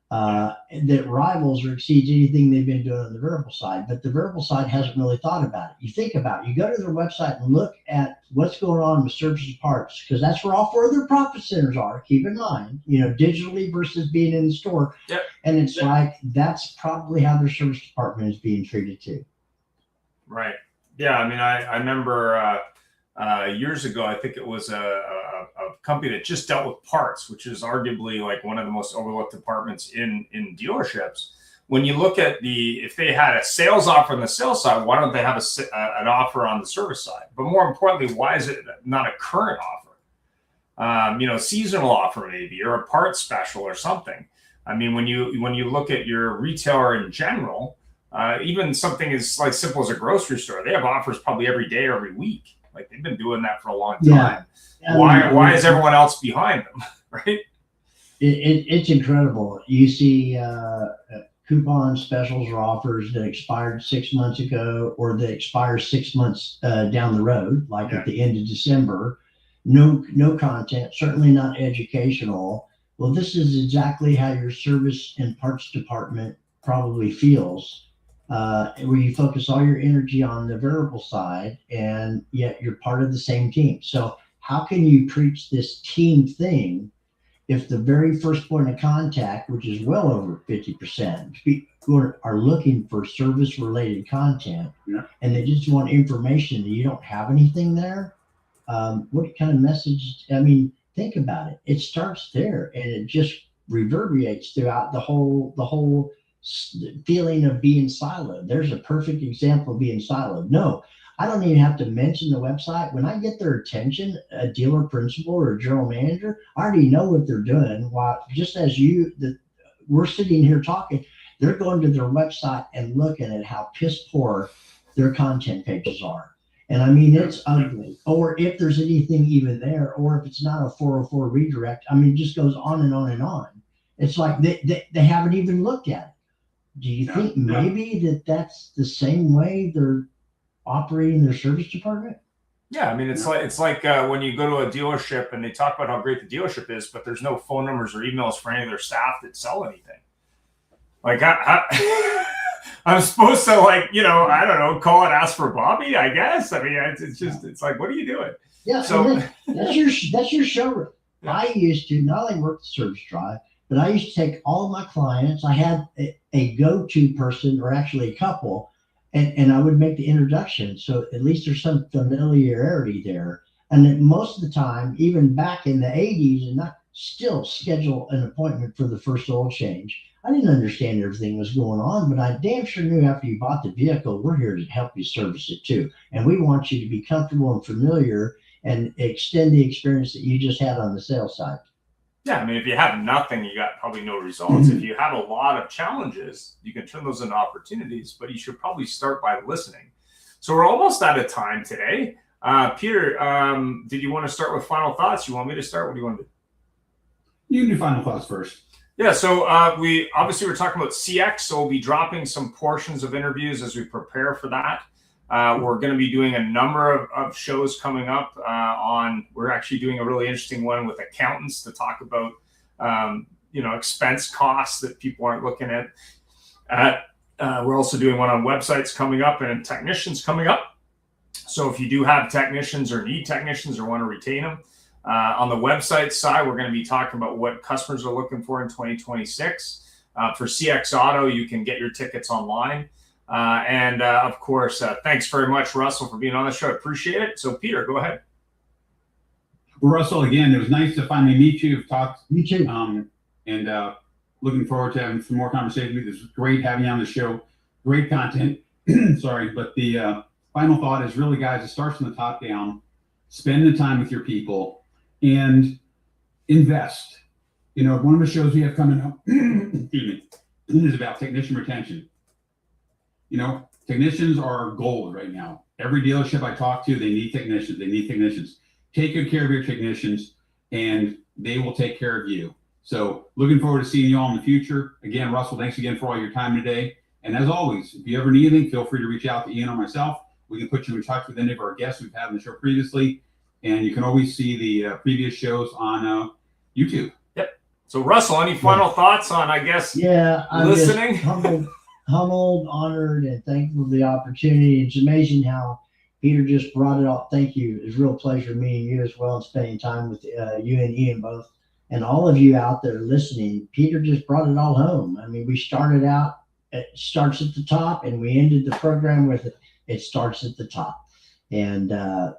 Speaker 2: that rivals or exceeds anything they've been doing on the vertical side. But the vertical side hasn't really thought about it. You think about it. You go to their website and look at what's going on with service and parts, because that's where all 4 of their profit centers are. Keep in mind, you know, digitally versus being in the store. Yep. And it's like that's probably how their service department is being treated too.
Speaker 3: Right. Yeah, I mean, I remember years ago, I think it was a company that just dealt with parts, which is arguably like one of the most overlooked departments in dealerships. When you look at if they had a sales offer on the sales side, why don't they have an offer on the service side? But more importantly, why is it not a current offer? seasonal offer maybe, or a part special or something. I mean, when you look at your retailer in general, even something as like simple as a grocery store, they have offers probably every day or every week. Like they've been doing that for a long time.
Speaker 2: Yeah.
Speaker 3: Why is everyone else behind them? Right?
Speaker 2: It's incredible. You see coupon specials or offers that expired 6 months ago, or that expire 6 months down the road, like at the end of December. No content, certainly not educational. Well, this is exactly how your service and parts department probably feels, where you focus all your energy on the variable side, and yet you're part of the same team. So how can you preach this team thing if the very first point of contact, which is well over 50%, people are looking for service related content, and they just want information and you don't have anything there? What kind of message? I mean, think about it. It starts there, and it just reverberates throughout the whole feeling of being siloed. There's a perfect example of being siloed. No, I don't even have to mention the website. When I get their attention, a dealer principal or a general manager, I already know what they're doing. While just as we're sitting here talking, they're going to their website and looking at how piss poor their content pages are. And I mean, it's ugly. Or if there's anything even there, or if it's not a 404 redirect, I mean, it just goes on and on and on. It's like they haven't even looked at it. Do you think maybe that's the same way they're operating their service department?
Speaker 3: Yeah, I mean, it's like when you go to a dealership and they talk about how great the dealership is, but there's no phone numbers or emails for any of their staff that sell anything. Like, I'm supposed to, like, I don't know, call and ask for Bobby, I guess. I mean, it's like, what are you doing?
Speaker 2: Yeah, so that's your showroom. Yeah. I used to not only work the service drive, but I used to take all of my clients. I had a go-to person, or actually a couple, and I would make the introduction. So at least there's some familiarity there. And then most of the time, even back in the 80s, and not still schedule an appointment for the first oil change. I didn't understand everything was going on, but I damn sure knew after you bought the vehicle, we're here to help you service it too. And we want you to be comfortable and familiar and extend the experience that you just had on the sales side.
Speaker 3: Yeah, I mean, if you have nothing, you got probably no results. If you have a lot of challenges, you can turn those into opportunities, but you should probably start by listening. So we're almost out of time today. Peter, did you want to start with final thoughts? You want me to start? What do you want to do?
Speaker 4: You can do final thoughts first.
Speaker 3: Yeah, so we're talking about CX, so we'll be dropping some portions of interviews as we prepare for that. We're going to be doing a number of shows coming up we're actually doing a really interesting one with accountants to talk about, expense costs that people aren't looking at. We're also doing one on websites coming up and technicians coming up. So if you do have technicians or need technicians or want to retain them, on the website side, we're going to be talking about what customers are looking for in 2026. For CX Auto, you can get your tickets online. Of course, thanks very much, Russell, for being on the show. I appreciate it. So, Peter, go ahead.
Speaker 4: Well, Russell, again, it was nice to finally meet you. We've talked.
Speaker 2: You too.
Speaker 4: And looking forward to having some more conversation with you. It's great having you on the show. Great content. Sorry, but the final thought is really, guys, it starts from the top down. Spend the time with your people and invest. One of the shows we have coming up is about technician retention. Technicians are gold right now. Every dealership I talk to, they need technicians. Take good care of your technicians, and they will take care of you. So looking forward to seeing you all in the future. Again, Russell, thanks again for all your time today. And as always, if you ever need anything, feel free to reach out to Ian or myself. We can put you in touch with any of our guests we've had on the show previously. And you can always see the previous shows on YouTube.
Speaker 3: Yep. So, Russell, any final thoughts on, I guess, listening?
Speaker 2: I'm humbled, honored, and thankful for the opportunity. It's amazing how Peter just brought it all. Thank you. It was a real pleasure meeting you as well and spending time with you and Ian both. And all of you out there listening, Peter just brought it all home. I mean, we started out, it starts at the top, and we ended the program with it starts at the top. And I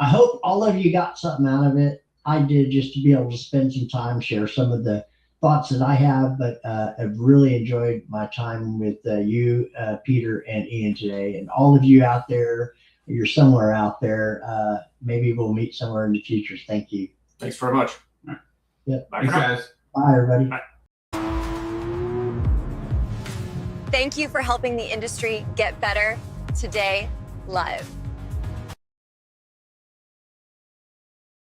Speaker 2: hope all of you got something out of it. I did, just to be able to spend some time, share some of the thoughts that I have, but I've really enjoyed my time with you, Peter and Ian today, and all of you out there. you're somewhere out there. Maybe we'll meet somewhere in the future. Thank you.
Speaker 3: Thanks very much.
Speaker 2: Yep.
Speaker 3: Bye
Speaker 4: Thanks,
Speaker 3: for now.
Speaker 4: guys.
Speaker 2: Bye, everybody.
Speaker 3: Bye.
Speaker 9: Thank you for helping the industry get better today live.